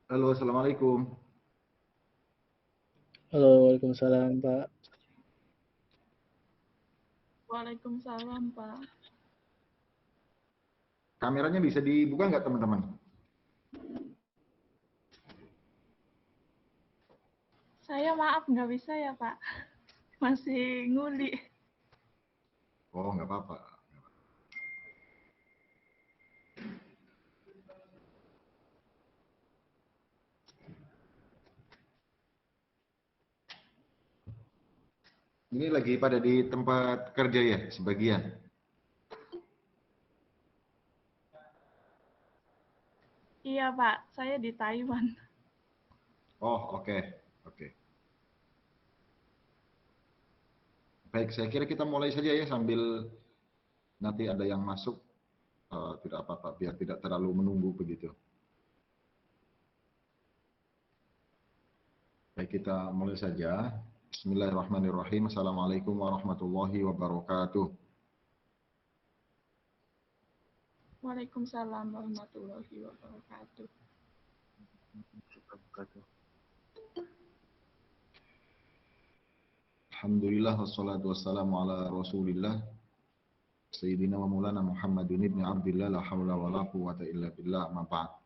Halo, Assalamualaikum. Halo, Waalaikumsalam, Pak. Waalaikumsalam, Pak. Kameranya bisa dibuka nggak, teman-teman? Saya maaf nggak bisa ya, Pak. Masih nguli. Oh, nggak apa-apa. Ini lagi pada di tempat kerja ya, sebagian. Iya, Pak. Saya di Taiwan. Oh, oke. Oke. Baik, saya kira kita mulai saja ya sambil nanti ada yang masuk. Tidak apa-apa, biar tidak terlalu menunggu begitu. Baik, kita mulai saja. Bismillahirrahmanirrahim. Assalamualaikum warahmatullahi wabarakatuh. Waalaikumsalam warahmatullahi wabarakatuh. Alhamdulillah wassalatu wassalamu ala Rasulillah Sayyidina wa Maulana Muhammadin ibn Abdillah la hawla wa la quwwata illa billah ma ba'd.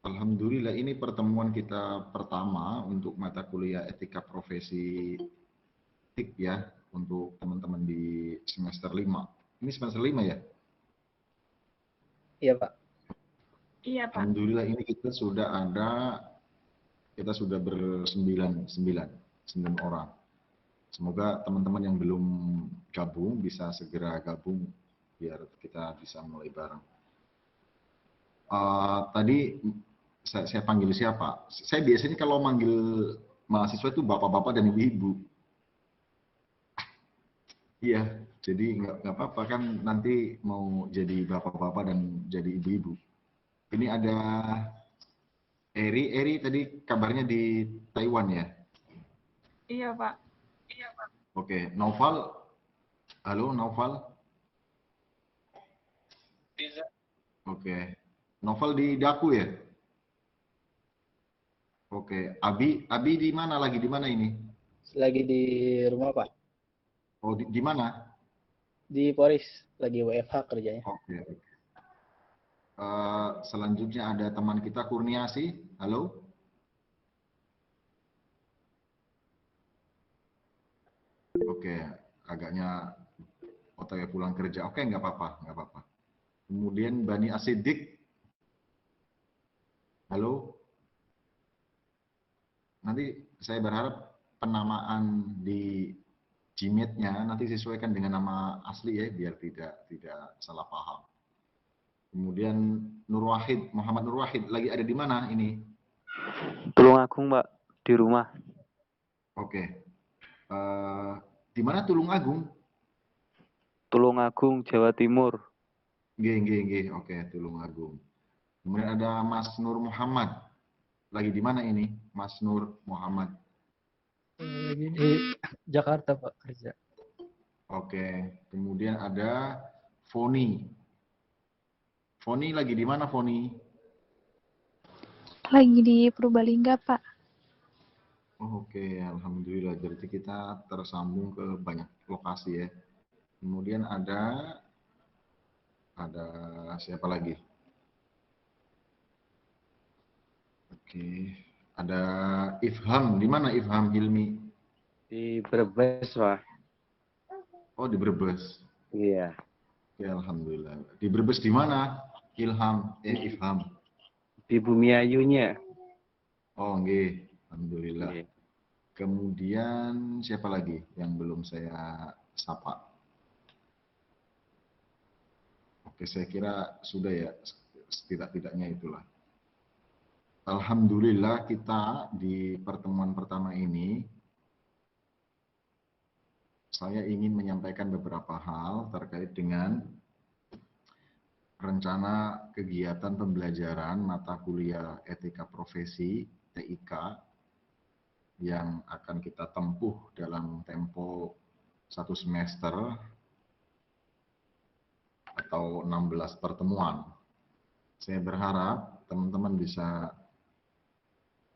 Alhamdulillah ini pertemuan kita pertama untuk mata kuliah etika profesi TIK ya untuk teman-teman di semester 5. Ini semester 5 ya? Iya, Pak. Iya, Pak. Alhamdulillah ini kita sudah sembilan orang. Semoga teman-teman yang belum gabung bisa segera gabung biar kita bisa mulai bareng. Tadi saya panggil siapa? Saya biasanya kalau manggil mahasiswa itu bapak-bapak dan ibu-ibu. Iya, jadi nggak apa-apa kan nanti mau jadi bapak-bapak dan jadi ibu-ibu. Ini ada Eri tadi kabarnya di Taiwan ya? Iya, Pak. Oke, Naufal, halo Naufal. Oke, Naufal di Daku ya? Oke, Abi di mana lagi? Di mana ini? Lagi di rumah, Pak. Oh, di mana? Di Poris. Lagi WFH kerjanya. Oke. Selanjutnya ada teman kita Kurniasi. Halo. Oke, agaknya OTW pulang kerja. Oke, nggak apa-apa, nggak apa-apa. Kemudian Bani Asidik. Halo. Nanti saya berharap penamaan di Gmeet-nya nanti sesuaikan dengan nama asli ya, biar tidak salah paham. Kemudian Muhammad Nur Wahid, lagi ada di mana ini? Tulungagung, Pak, di rumah. Oke. Di mana Tulungagung? Tulungagung, Jawa Timur. Nggih. Oke, Tulungagung. Kemudian ada Mas Nur Muhammad. Lagi di mana ini, Mas Nur Muhammad? Lagi di Jakarta, Pak, kerja. Oke. Kemudian ada Foni. Foni lagi di mana, Foni? Lagi di Purbalingga, Pak. Oke, alhamdulillah. Jadi kita tersambung ke banyak lokasi ya. Kemudian ada siapa lagi? Oke, ada Ifham. Di mana Ifham Hilmi? Di Brebes, Pak. Oh, di Brebes. Iya. Ya, alhamdulillah. Di Brebes di mana? Ifham. Di Bumiayunya. Oh, nggih. Alhamdulillah. Iya. Kemudian siapa lagi yang belum saya sapa? Oke, saya kira sudah ya, setidak-tidaknya itulah. Alhamdulillah kita di pertemuan pertama ini, saya ingin menyampaikan beberapa hal terkait dengan rencana kegiatan pembelajaran mata kuliah etika profesi TIK yang akan kita tempuh dalam tempo 1 semester atau 16 pertemuan. Saya berharap teman-teman bisa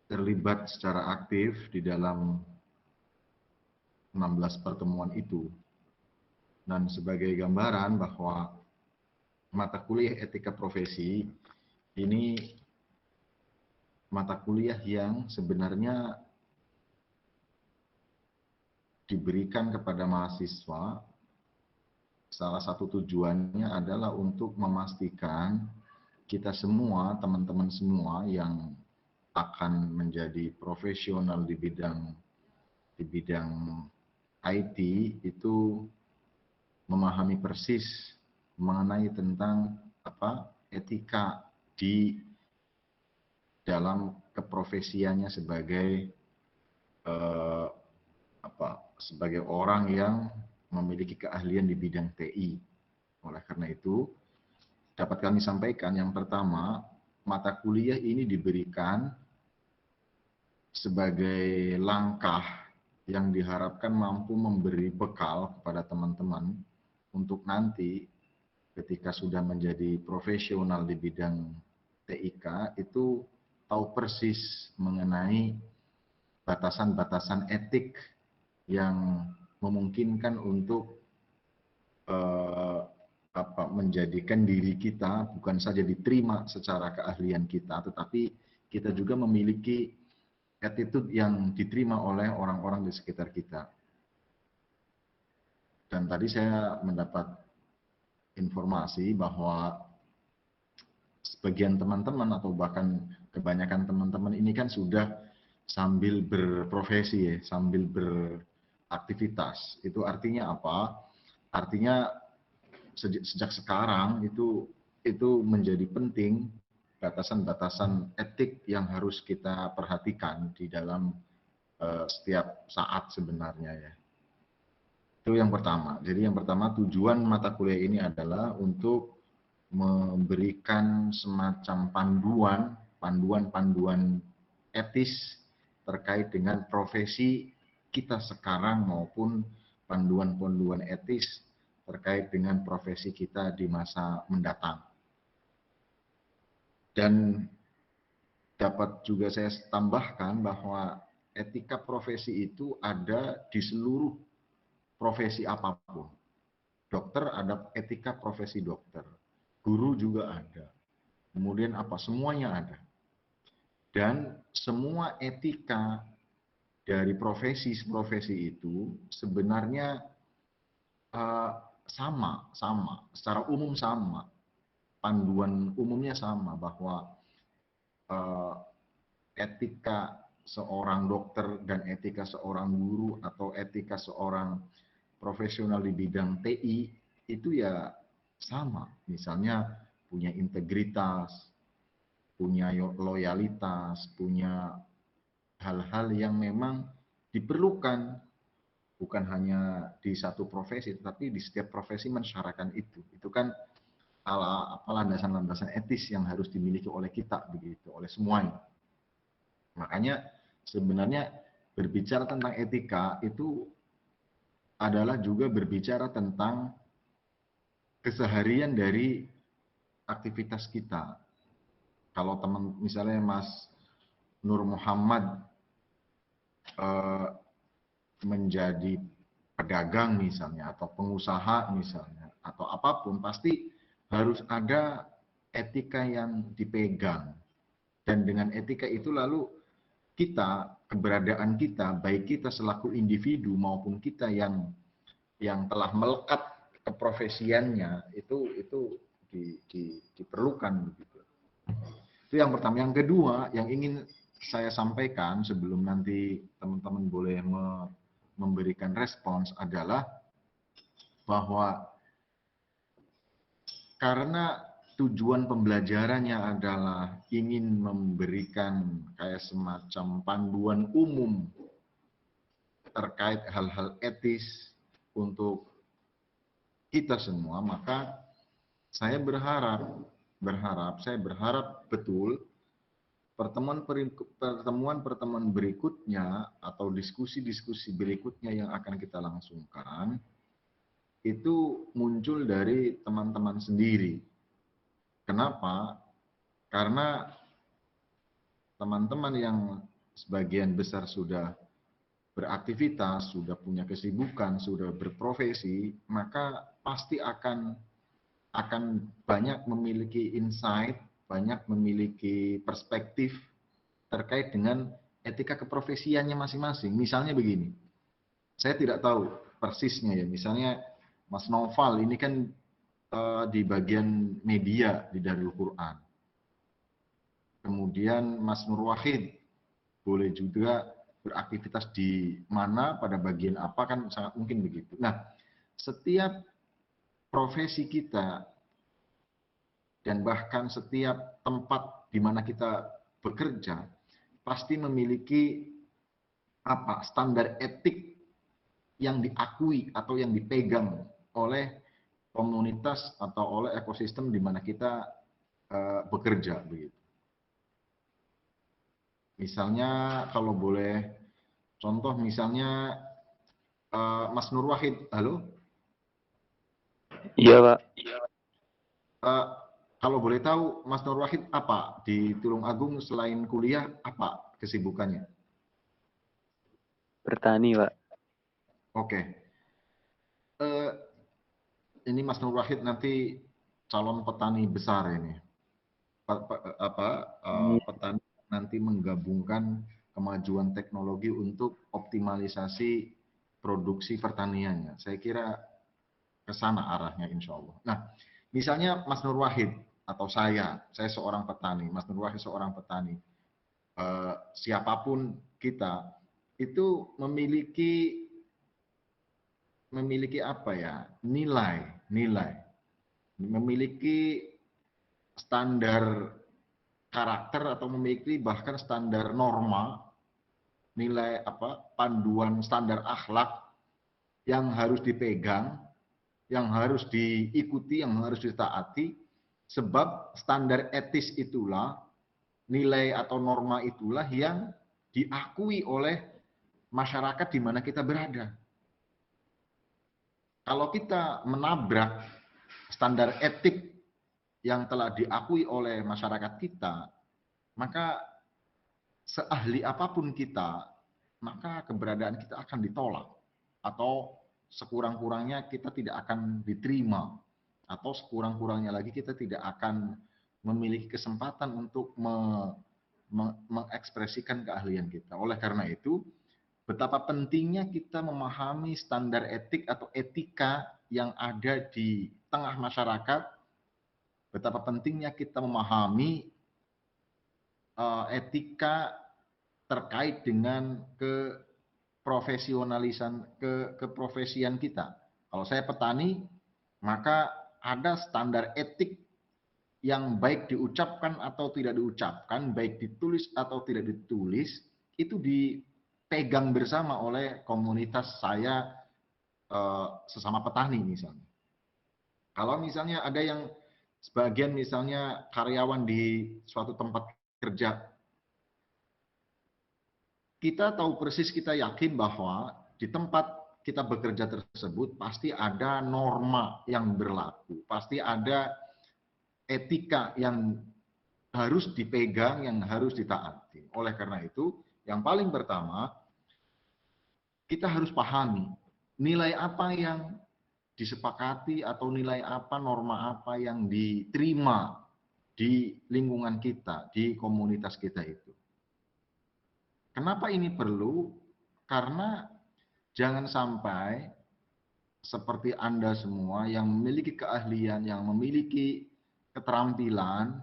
terlibat secara aktif di dalam 16 pertemuan itu. Dan sebagai gambaran bahwa mata kuliah etika profesi ini mata kuliah yang sebenarnya diberikan kepada mahasiswa, salah satu tujuannya adalah untuk memastikan kita semua, teman-teman semua yang akan menjadi profesional di bidang IT itu memahami persis mengenai tentang etika di dalam keprofesiannya sebagai sebagai orang yang memiliki keahlian di bidang TI. Oleh karena itu, dapat kami sampaikan yang pertama, mata kuliah ini diberikan sebagai langkah yang diharapkan mampu memberi bekal kepada teman-teman untuk nanti ketika sudah menjadi profesional di bidang TIK itu tahu persis mengenai batasan-batasan etik yang memungkinkan untuk menjadikan diri kita bukan saja diterima secara keahlian kita, tetapi kita juga memiliki attitude yang diterima oleh orang-orang di sekitar kita. Dan tadi saya mendapat informasi bahwa sebagian teman-teman atau bahkan kebanyakan teman-teman ini kan sudah sambil berprofesi ya, sambil beraktivitas. Itu artinya apa? Artinya sejak sekarang itu menjadi penting batasan-batasan etik yang harus kita perhatikan di dalam setiap saat sebenarnya ya. Itu yang pertama. Jadi yang pertama tujuan mata kuliah ini adalah untuk memberikan semacam panduan etis terkait dengan profesi kita sekarang maupun panduan-panduan etis terkait dengan profesi kita di masa mendatang. Dan dapat juga saya tambahkan bahwa etika profesi itu ada di seluruh profesi apapun. Dokter ada etika profesi dokter, guru juga ada. Kemudian semuanya ada. Dan semua etika dari profesi itu sebenarnya sama, secara umum sama. Panduan umumnya sama bahwa etika seorang dokter dan etika seorang guru atau etika seorang profesional di bidang TI itu ya sama. Misalnya punya integritas, punya loyalitas, punya hal-hal yang memang diperlukan bukan hanya di satu profesi, tetapi di setiap profesi mensyaratkan itu. Itu kan landasan-landasan etis yang harus dimiliki oleh kita begitu, oleh semuanya. Makanya sebenarnya berbicara tentang etika itu adalah juga berbicara tentang keseharian dari aktivitas kita. Kalau teman misalnya Mas Nur Muhammad menjadi pedagang misalnya atau pengusaha misalnya atau apapun pasti harus ada etika yang dipegang. Dan dengan etika itu lalu keberadaan kita, baik kita selaku individu maupun kita yang telah melekat keprofesiannya itu diperlukan begitu. Itu yang pertama. Yang kedua yang ingin saya sampaikan sebelum nanti teman-teman boleh memberikan respons adalah bahwa karena tujuan pembelajarannya adalah ingin memberikan kayak semacam panduan umum terkait hal-hal etis untuk kita semua, maka saya berharap betul pertemuan berikutnya atau diskusi-diskusi berikutnya yang akan kita langsungkan itu muncul dari teman-teman sendiri. Kenapa? Karena teman-teman yang sebagian besar sudah beraktivitas, sudah punya kesibukan, sudah berprofesi, maka pasti akan banyak memiliki insight, banyak memiliki perspektif terkait dengan etika keprofesiannya masing-masing. Misalnya begini, saya tidak tahu persisnya ya, misalnya Mas Noval ini kan di bagian media di Darul Quran. Kemudian Mas Nur Wahid boleh juga beraktivitas di mana, pada bagian apa, kan sangat mungkin begitu. Nah, setiap profesi kita dan bahkan setiap tempat di mana kita bekerja pasti memiliki standar etik yang diakui atau yang dipegang oleh komunitas atau oleh ekosistem di mana kita bekerja begitu. Misalnya kalau boleh contoh, misalnya Mas Nur Wahid, halo? Iya, Pak. Kalau boleh tahu, Mas Nur Wahid apa di Tulungagung selain kuliah, apa kesibukannya? Bertani, Pak. Oke. Ini Mas Nur Wahid nanti calon petani besar ini. Petani nanti menggabungkan kemajuan teknologi untuk optimalisasi produksi pertaniannya. Saya kira ke sana arahnya insya Allah. Nah, misalnya Mas Nur Wahid atau saya seorang petani, Mas Nur Wahid seorang petani, siapapun kita itu memiliki apa ya, nilai, memiliki standar karakter atau memiliki bahkan standar norma, nilai panduan standar akhlak yang harus dipegang, yang harus diikuti, yang harus ditaati, sebab standar etis itulah, nilai atau norma itulah yang diakui oleh masyarakat di mana kita berada. Kalau kita menabrak standar etik yang telah diakui oleh masyarakat kita, maka seahli apapun kita, maka keberadaan kita akan ditolak, atau sekurang-kurangnya kita tidak akan diterima, atau sekurang-kurangnya lagi kita tidak akan memiliki kesempatan untuk mengekspresikan keahlian kita. Oleh karena itu, betapa pentingnya kita memahami standar etik atau etika yang ada di tengah masyarakat, betapa pentingnya kita memahami etika terkait dengan keprofesian kita. Kalau saya petani, maka ada standar etik yang baik diucapkan atau tidak diucapkan, baik ditulis atau tidak ditulis, itu dipegang bersama oleh komunitas saya sesama petani misalnya. Kalau misalnya ada yang sebagian misalnya karyawan di suatu tempat kerja, kita tahu persis, kita yakin bahwa di tempat kita bekerja tersebut pasti ada norma yang berlaku, pasti ada etika yang harus dipegang, yang harus ditaati. Oleh karena itu, yang paling pertama, kita harus pahami nilai apa yang disepakati atau nilai apa, norma apa yang diterima di lingkungan kita, di komunitas kita itu. Kenapa ini perlu? Karena jangan sampai seperti Anda semua yang memiliki keahlian, yang memiliki keterampilan,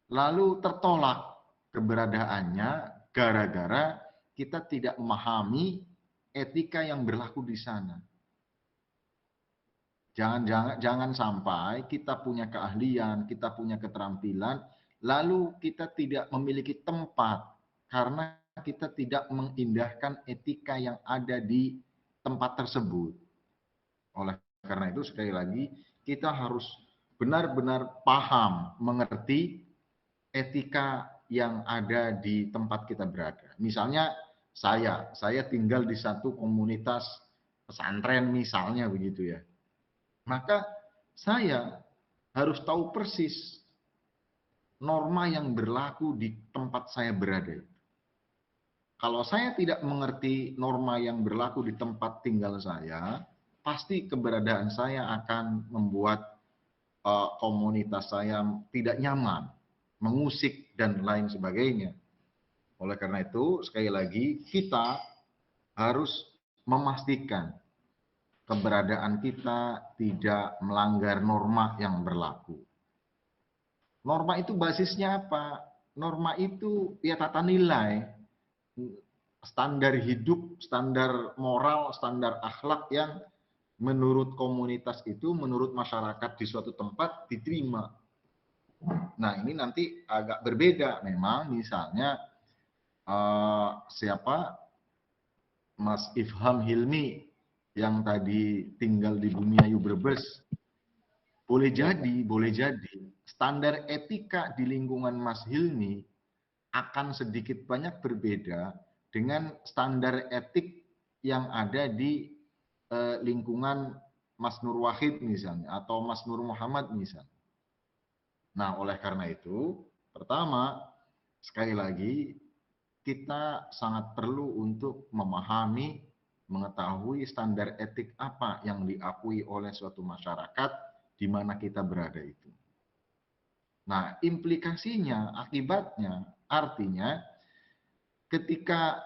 lalu tertolak keberadaannya gara-gara kita tidak memahami etika yang berlaku di sana. Jangan sampai kita punya keahlian, kita punya keterampilan, lalu kita tidak memiliki tempat karena kita tidak mengindahkan etika yang ada di tempat tersebut. Oleh karena itu, sekali lagi, kita harus benar-benar paham, mengerti etika yang ada di tempat kita berada. Misalnya saya tinggal di satu komunitas pesantren misalnya begitu ya. Maka saya harus tahu persis norma yang berlaku di tempat saya berada. Kalau saya tidak mengerti norma yang berlaku di tempat tinggal saya, pasti keberadaan saya akan membuat komunitas saya tidak nyaman, mengusik, dan lain sebagainya. Oleh karena itu, sekali lagi, kita harus memastikan keberadaan kita tidak melanggar norma yang berlaku. Norma itu basisnya apa? Norma itu ya tata nilai, standar hidup, standar moral, standar akhlak yang menurut komunitas itu, menurut masyarakat di suatu tempat diterima. Nah, ini nanti agak berbeda memang, misalnya siapa Mas Ifham Hilmi yang tadi tinggal di Bumiayu Brebes, boleh jadi standar etika di lingkungan Mas Hilmi akan sedikit banyak berbeda dengan standar etik yang ada di lingkungan Mas Nur Wahid misalnya, atau Mas Nur Muhammad misalnya. Nah, oleh karena itu, pertama, sekali lagi, kita sangat perlu untuk memahami, mengetahui standar etik apa yang diakui oleh suatu masyarakat di mana kita berada itu. Nah, implikasinya, akibatnya, artinya, ketika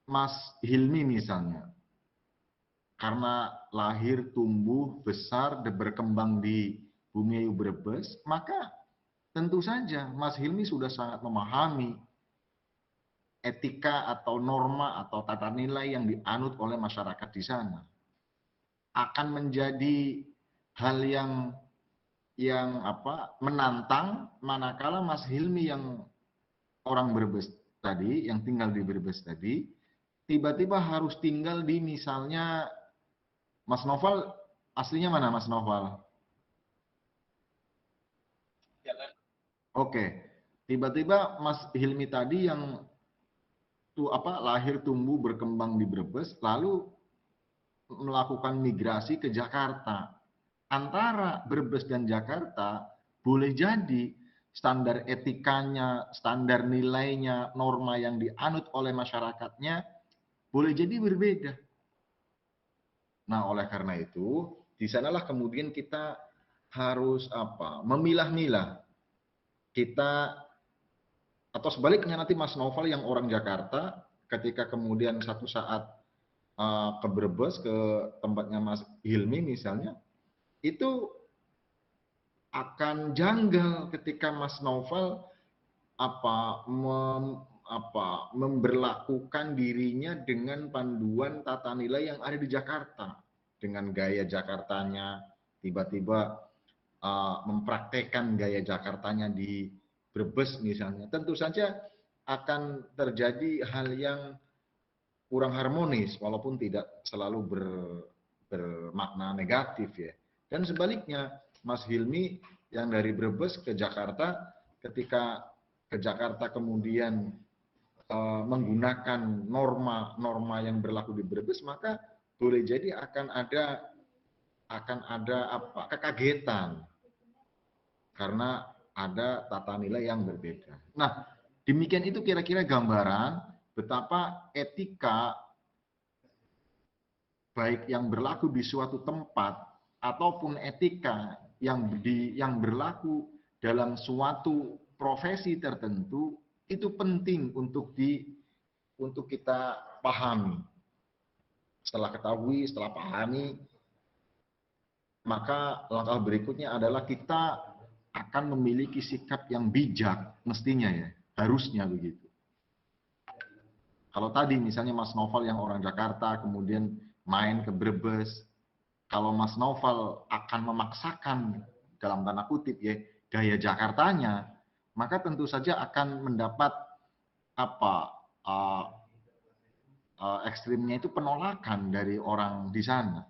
Mas Hilmi misalnya, karena lahir, tumbuh, besar, dan berkembang di Bumiayu Brebes, maka tentu saja Mas Hilmi sudah sangat memahami etika atau norma atau tata nilai yang dianut oleh masyarakat di sana. Akan menjadi hal yang menantang manakala Mas Hilmi yang orang Brebes tadi, yang tinggal di Brebes tadi, tiba-tiba harus tinggal di misalnya Mas Noval, aslinya mana Mas Noval? Oke, tiba-tiba Mas Hilmi tadi yang lahir, tumbuh, berkembang di Brebes, lalu melakukan migrasi ke Jakarta. Antara Brebes dan Jakarta boleh jadi standar etikanya, standar nilainya, norma yang dianut oleh masyarakatnya boleh jadi berbeda. Nah, oleh karena itu, di sanalah kemudian kita harus memilah-milah. Kita, atau sebaliknya nanti Mas Novel yang orang Jakarta, ketika kemudian satu saat ke Brebes, ke tempatnya Mas Hilmi misalnya, itu akan janggal ketika Mas Novel memberlakukan dirinya dengan panduan tata nilai yang ada di Jakarta, dengan gaya Jakartanya, tiba-tiba mempraktekkan gaya Jakartanya di Brebes misalnya. Tentu saja akan terjadi hal yang kurang harmonis, walaupun tidak selalu bermakna negatif ya. Dan sebaliknya, Mas Hilmi yang dari Brebes ke Jakarta, ketika ke Jakarta kemudian menggunakan norma-norma yang berlaku di Brebes, maka boleh jadi akan ada kekagetan karena ada tata nilai yang berbeda. Nah, demikian itu kira-kira gambaran betapa etika baik yang berlaku di suatu tempat ataupun etika yang berlaku dalam suatu profesi tertentu itu penting untuk kita pahami. Setelah ketahui, setelah pahami, maka langkah berikutnya adalah kita akan memiliki sikap yang bijak, mestinya ya, harusnya begitu. Kalau tadi misalnya Mas Novel yang orang Jakarta kemudian main ke Brebes, kalau Mas Novel akan memaksakan dalam tanda kutip ya gaya Jakartanya, maka tentu saja akan mendapat ekstrimnya itu penolakan dari orang di sana.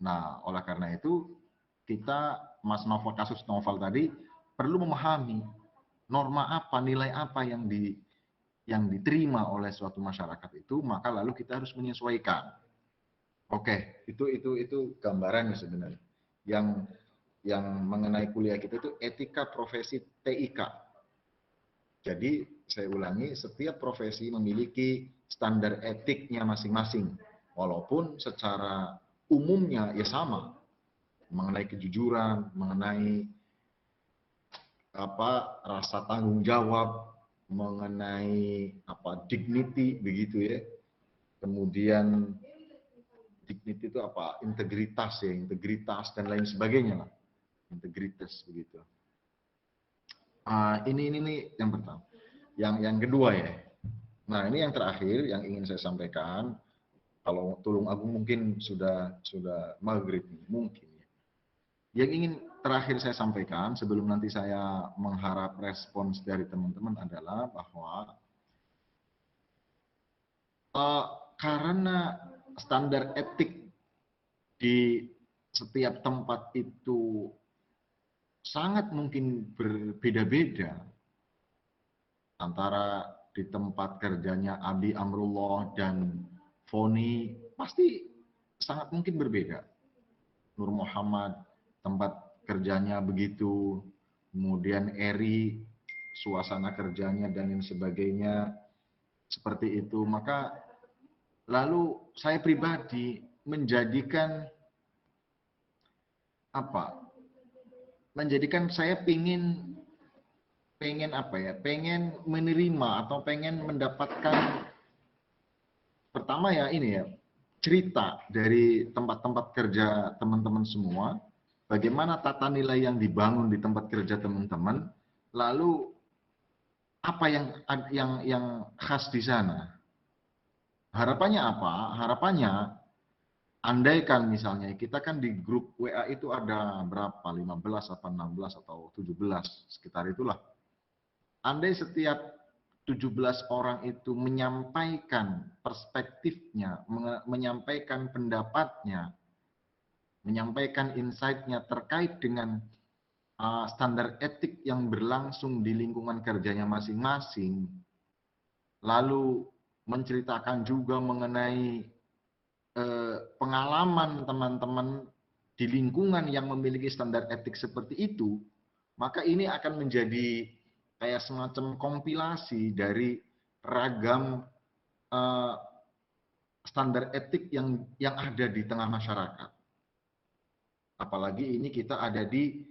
Nah, oleh karena itu kita, Mas Novel, kasus Novel tadi perlu memahami norma apa, nilai apa yang diterima oleh suatu masyarakat itu, maka lalu kita harus menyesuaikan. Oke, itu gambarannya sebenarnya. Yang mengenai kuliah kita itu etika profesi TIK. Jadi saya ulangi, setiap profesi memiliki standar etiknya masing-masing, walaupun secara umumnya ya sama, mengenai kejujuran, mengenai rasa tanggung jawab, mengenai dignity begitu ya. Kemudian dignity itu integritas dan lain sebagainya lah, integritas begitu. Ini yang pertama. Yang kedua ya. Nah, ini yang terakhir yang ingin saya sampaikan. Kalau Tulung Agung mungkin sudah maghrib mungkin ya. Yang ingin terakhir saya sampaikan sebelum nanti saya mengharap respons dari teman-teman adalah bahwa karena standar etik di setiap tempat itu sangat mungkin berbeda-beda antara di tempat kerjanya Abi Amrullah dan Foni pasti sangat mungkin berbeda. Nur Muhammad tempat kerjanya begitu, kemudian Eri suasana kerjanya dan lain sebagainya seperti itu. Maka lalu saya pribadi menjadikan saya pengen menerima atau pengen mendapatkan pertama ya ini ya cerita dari tempat-tempat kerja teman-teman semua, bagaimana tata nilai yang dibangun di tempat kerja teman-teman, lalu apa yang khas di sana. Harapannya apa? Harapannya andaikan misalnya kita kan di grup WA itu ada berapa? 15 atau 16 atau 17 sekitar itulah. Andai setiap 17 orang itu menyampaikan perspektifnya, menyampaikan pendapatnya, menyampaikan insight-nya terkait dengan standar etik yang berlangsung di lingkungan kerjanya masing-masing, lalu menceritakan juga mengenai pengalaman teman-teman di lingkungan yang memiliki standar etik seperti itu, maka ini akan menjadi kayak semacam kompilasi dari ragam standar etik yang ada di tengah masyarakat. Apalagi ini kita ada di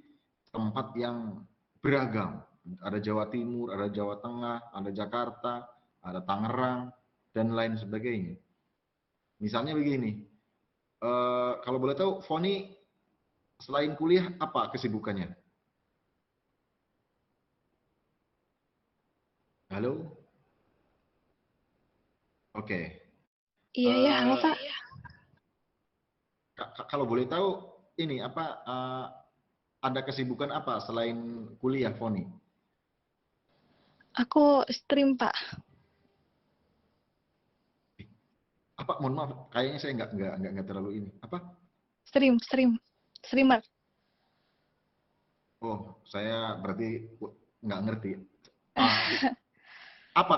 tempat yang beragam. Ada Jawa Timur, ada Jawa Tengah, ada Jakarta, ada Tangerang, dan lain sebagainya. Misalnya begini, kalau boleh tahu, Foni selain kuliah apa kesibukannya? Halo? Oke. Iya, ya, halo Pak. Kalau boleh tahu, ini apa ada kesibukan apa selain kuliah, Foni? Aku stream, Pak. Apa? Mohon maaf, kayaknya saya nggak terlalu ini. Apa? Streamer. Oh, saya berarti nggak ngerti. Apa?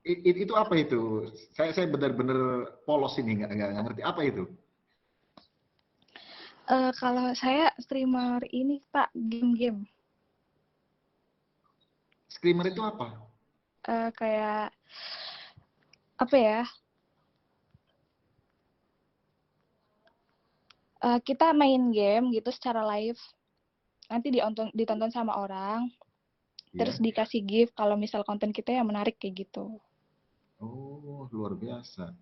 Itu apa itu? Saya benar-benar polos ini, nggak ngerti. Apa itu? Kalau saya streamer ini, Pak, game-game. Screamer itu apa? Kayak apa ya? Kita main game gitu secara live. Nanti ditonton sama orang. Terus dikasih gift kalau misal konten kita yang menarik kayak gitu. Oh, luar biasa.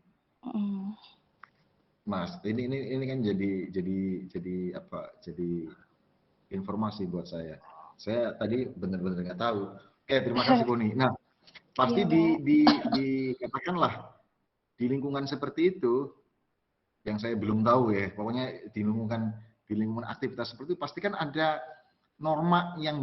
Mas, ini kan jadi apa? Jadi informasi buat saya. Saya tadi benar-benar nggak tahu. Oke, terima kasih Boni. Nah, pasti dikatakanlah di lingkungan seperti itu yang saya belum tahu ya. Pokoknya di lingkungan aktivitas seperti itu pasti kan ada norma yang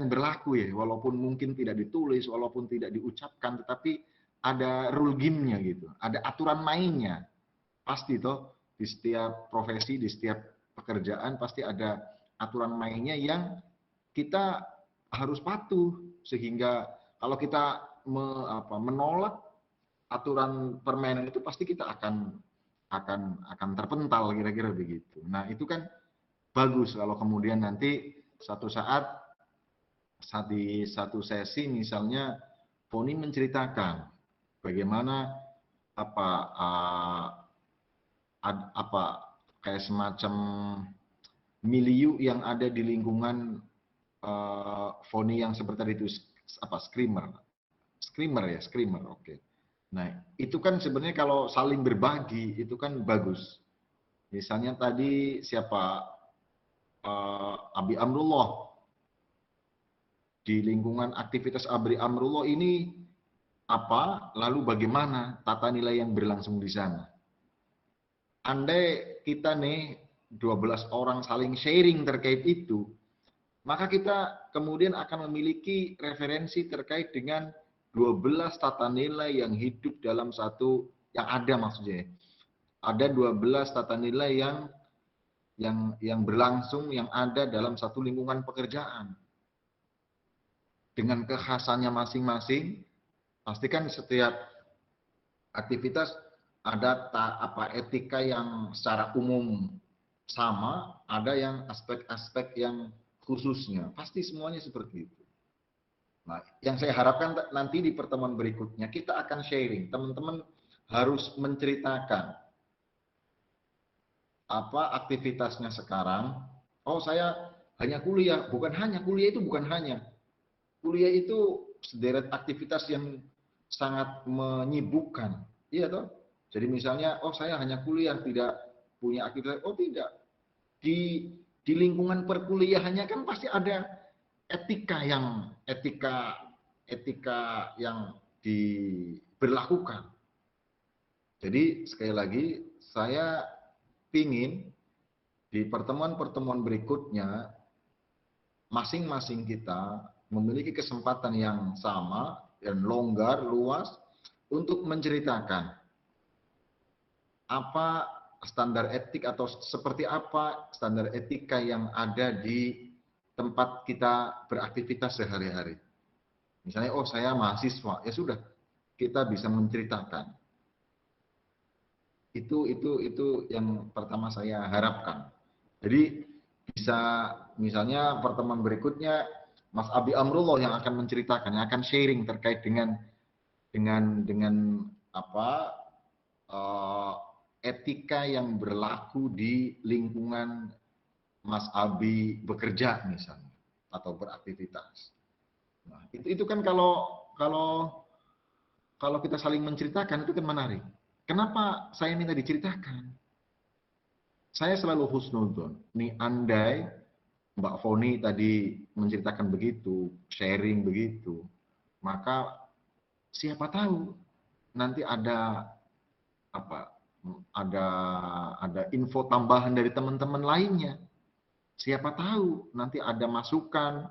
berlaku ya, walaupun mungkin tidak ditulis, walaupun tidak diucapkan, tetapi ada rule game-nya gitu, ada aturan mainnya. Pasti toh di setiap profesi, di setiap pekerjaan pasti ada aturan mainnya yang kita harus patuh, sehingga kalau kita menolak aturan permainan itu pasti kita akan akan terpental kira-kira begitu. Nah, itu kan bagus kalau kemudian nanti satu saat di satu sesi misalnya Foni menceritakan bagaimana apa kayak semacam milieu yang ada di lingkungan Foni yang seperti tadi itu screamer, oke. Nah, itu kan sebenarnya kalau saling berbagi itu kan bagus. Misalnya tadi siapa Abi Amrullah, di lingkungan aktivitas Abi Amrullah ini apa, lalu bagaimana tata nilai yang berlangsung di sana. Andai kita nih 12 orang saling sharing terkait itu, maka kita kemudian akan memiliki referensi terkait dengan 12 tata nilai yang hidup dalam satu, yang ada maksudnya. Ada 12 tata nilai yang berlangsung, yang ada dalam satu lingkungan pekerjaan. Dengan kekhasannya masing-masing, pastikan setiap aktivitas ada etika yang secara umum sama, ada yang aspek-aspek yang khususnya. Pasti semuanya seperti itu. Nah, yang saya harapkan nanti di pertemuan berikutnya kita akan sharing. Teman-teman harus menceritakan apa aktivitasnya sekarang. Oh, saya hanya kuliah. Bukan hanya kuliah, itu bukan hanya. Kuliah itu sederet aktivitas yang sangat menyibukkan. Iya toh? Jadi misalnya, oh saya hanya kuliah, tidak punya aktivitas. Oh tidak. Di lingkungan perkuliahannya kan pasti ada etika yang diberlakukan. Jadi sekali lagi saya ingin di pertemuan-pertemuan berikutnya masing-masing kita memiliki kesempatan yang sama dan longgar, luas untuk menceritakan apa standar etik atau seperti apa standar etika yang ada di tempat kita beraktivitas sehari-hari. Misalnya, oh saya mahasiswa, ya sudah, kita bisa menceritakan. Itu yang pertama saya harapkan. Jadi bisa misalnya pertemuan berikutnya Mas Abi Amrullah yang akan menceritakan, yang akan sharing terkait dengan etika yang berlaku di lingkungan Mas Abi bekerja misalnya atau beraktivitas. Nah, itu kan kalau kita saling menceritakan itu kan menarik. Kenapa saya minta diceritakan? Saya selalu husnuzon. Nih andai Mbak Foni tadi menceritakan begitu, sharing begitu, maka siapa tahu nanti ada info tambahan dari teman-teman lainnya. Siapa tahu nanti ada masukan,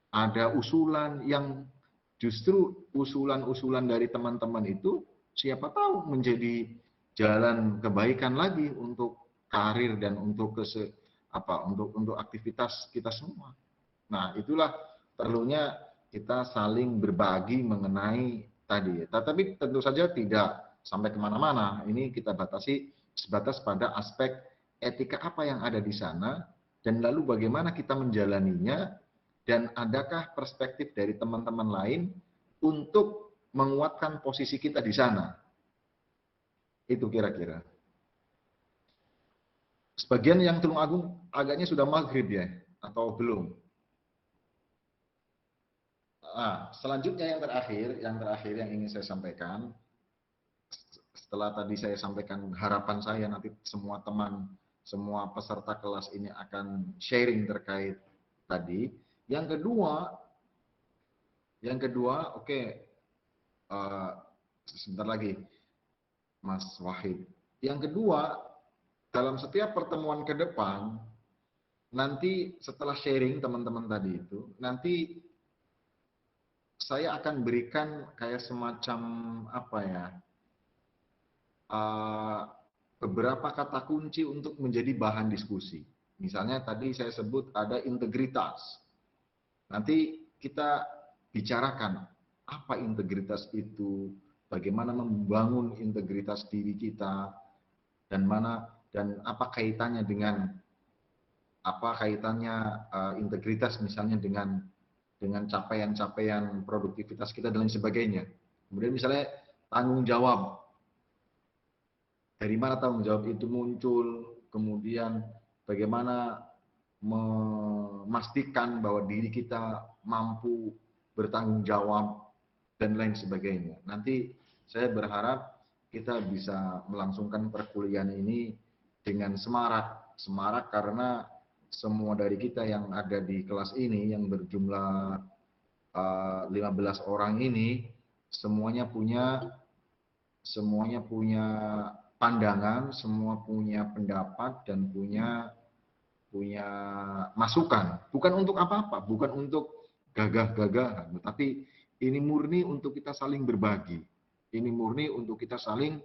ada usulan yang justru usulan-usulan dari teman-teman itu siapa tahu menjadi jalan kebaikan lagi untuk karir dan untuk untuk aktivitas kita semua. Nah, itulah perlunya kita saling berbagi mengenai tadi. Tapi tentu saja tidak sampai kemana-mana. Ini kita batasi sebatas pada aspek etika apa yang ada di sana, dan lalu bagaimana kita menjalaninya, dan adakah perspektif dari teman-teman lain untuk menguatkan posisi kita di sana. Itu kira-kira. Sebagian yang Tulung Agung agaknya sudah maghrib ya, atau belum? Nah, selanjutnya yang terakhir yang ingin saya sampaikan, setelah tadi saya sampaikan harapan saya nanti semua teman, semua peserta kelas ini akan sharing terkait tadi. Yang kedua, oke, sebentar lagi, Mas Wahid. Yang kedua, dalam setiap pertemuan ke depan, nanti setelah sharing teman-teman tadi itu, nanti saya akan berikan kayak semacam beberapa kata kunci untuk menjadi bahan diskusi. Misalnya tadi saya sebut ada integritas. Nanti kita bicarakan apa integritas itu, bagaimana membangun integritas diri kita, dan apa kaitannya integritas misalnya dengan capaian-capaian produktivitas kita dan lain sebagainya. Kemudian misalnya tanggung jawab. Dari mana tanggung jawab itu muncul, kemudian bagaimana memastikan bahwa diri kita mampu bertanggung jawab dan lain sebagainya. Nanti saya berharap kita bisa melangsungkan perkuliahan ini dengan semarak karena semua dari kita yang ada di kelas ini yang berjumlah 15 orang ini semuanya punya pandangan, semua punya pendapat dan punya masukan. Bukan untuk apa-apa, bukan untuk gagah-gagahan, tapi ini murni untuk kita saling berbagi. Ini murni untuk kita saling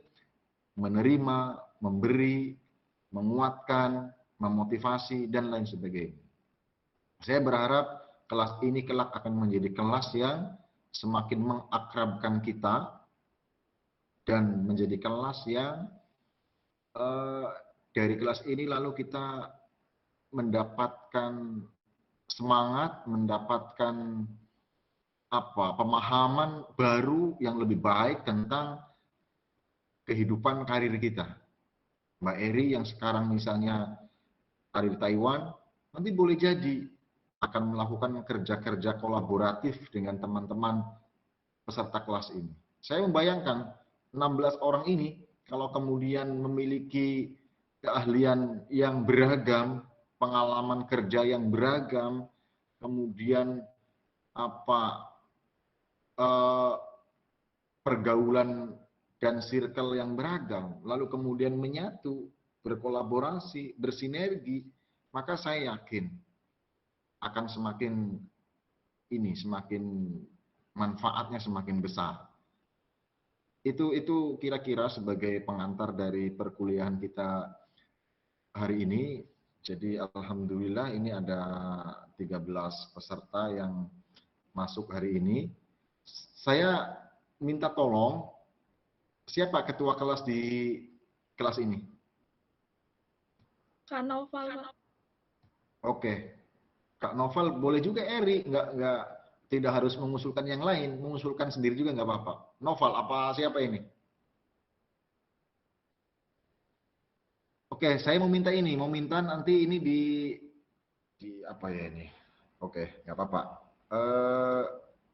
menerima, memberi, menguatkan, memotivasi, dan lain sebagainya. Saya berharap kelas ini kelak akan menjadi kelas yang semakin mengakrabkan kita dan menjadi kelas yang dari kelas ini lalu kita mendapatkan semangat, mendapatkan pemahaman baru yang lebih baik tentang kehidupan karir kita. Mbak Eri yang sekarang misalnya karir Taiwan, nanti boleh jadi akan melakukan kerja-kerja kolaboratif dengan teman-teman peserta kelas ini. Saya membayangkan 16 orang ini kalau kemudian memiliki keahlian yang beragam, pengalaman kerja yang beragam, kemudian pergaulan dan circle yang beragam, lalu kemudian menyatu, berkolaborasi, bersinergi, maka saya yakin akan semakin manfaatnya semakin besar. Itu kira-kira sebagai pengantar dari perkuliahan kita hari ini. Jadi alhamdulillah ini ada 13 peserta yang masuk hari ini. Saya minta tolong, siapa ketua kelas di kelas ini? Kak Noval, Pak. Oke. Kak Novel, boleh juga Eri, tidak harus mengusulkan yang lain, mengusulkan sendiri juga nggak apa-apa. Novel, apa siapa ini? Oke, saya mau minta nanti ini di apa ya ini? Oke, nggak apa-apa.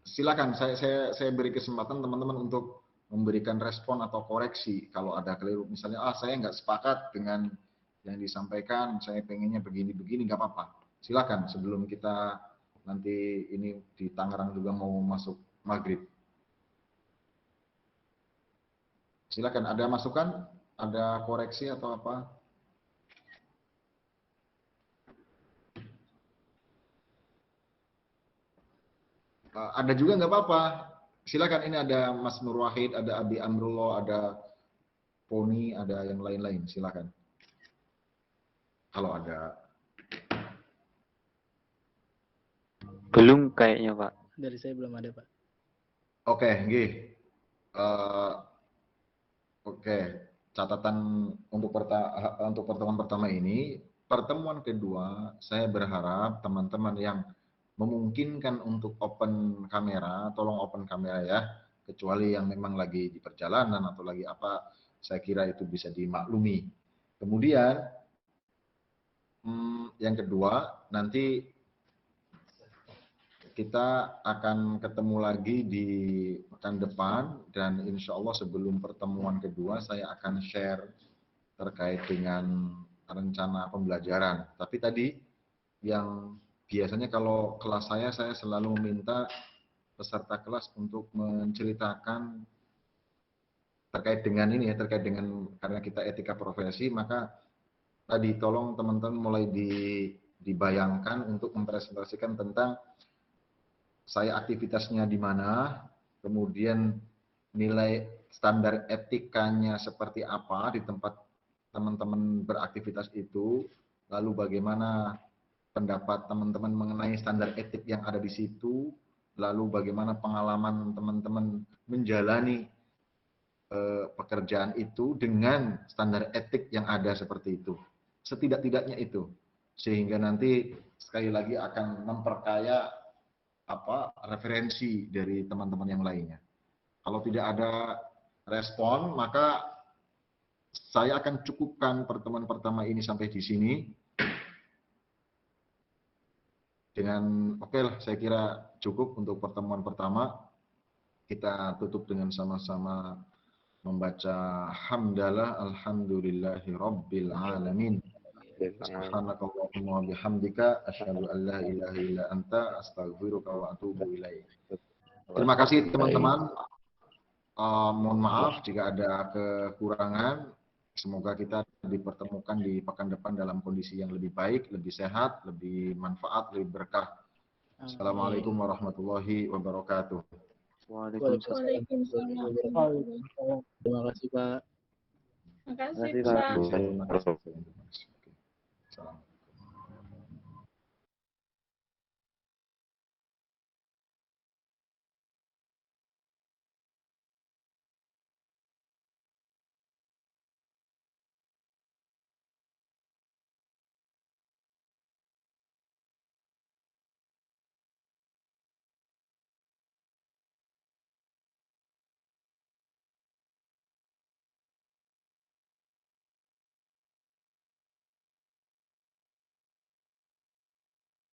Silakan, saya beri kesempatan teman-teman untuk memberikan respon atau koreksi kalau ada keliru. Misalnya, saya nggak sepakat dengan yang disampaikan, saya pengennya begini-begini, nggak apa-apa. Silakan sebelum kita nanti ini di Tangerang juga mau masuk maghrib. Silakan, ada masukan, ada koreksi atau apa? Ada juga nggak apa-apa. Silakan, ini ada Mas Nur Wahid, ada Abi Amrullah, ada Poni, ada yang lain-lain. Silakan. Kalau ada. Belum kayaknya, Pak. Dari saya belum ada, Pak. Oke, nggih. Oke, catatan untuk pertemuan pertama ini. Pertemuan kedua, saya berharap teman-teman yang memungkinkan untuk open kamera, tolong open kamera ya, kecuali yang memang lagi di perjalanan atau lagi apa, saya kira itu bisa dimaklumi. Kemudian, yang kedua, nanti kita akan ketemu lagi di pekan depan dan insya Allah sebelum pertemuan kedua saya akan share terkait dengan rencana pembelajaran. Tapi tadi yang biasanya kalau kelas saya selalu meminta peserta kelas untuk menceritakan terkait dengan ini ya, terkait dengan karena kita etika profesi, maka tadi tolong teman-teman mulai dibayangkan untuk mempresentasikan tentang saya aktivitasnya di mana, kemudian nilai standar etikanya seperti apa di tempat teman-teman beraktivitas itu, lalu bagaimana pendapat teman-teman mengenai standar etik yang ada di situ, lalu bagaimana pengalaman teman-teman menjalani pekerjaan itu dengan standar etik yang ada seperti itu. Setidak-tidaknya itu. Sehingga nanti sekali lagi akan memperkaya referensi dari teman-teman yang lainnya. Kalau tidak ada respon, maka saya akan cukupkan pertemuan pertama ini sampai di sini. Dengan oke lah, saya kira cukup untuk pertemuan pertama. Kita tutup dengan sama-sama membaca hamdalah alhamdulillahi rabbil alamin. Subhanakallahumma wa bihamdika asyhadu an la ilaha illa anta astaghfiruka wa atubu ilaik. Terima kasih teman-teman. Mohon maaf jika ada kekurangan. Semoga kita dipertemukan di pekan depan dalam kondisi yang lebih baik, lebih sehat, lebih manfaat, lebih berkah. Assalamualaikum warahmatullahi wabarakatuh. Waalaikumsalam. Terima kasih, Pak. Makasih, Terima Pak. kasih, Pak. Terima kasih. Salam.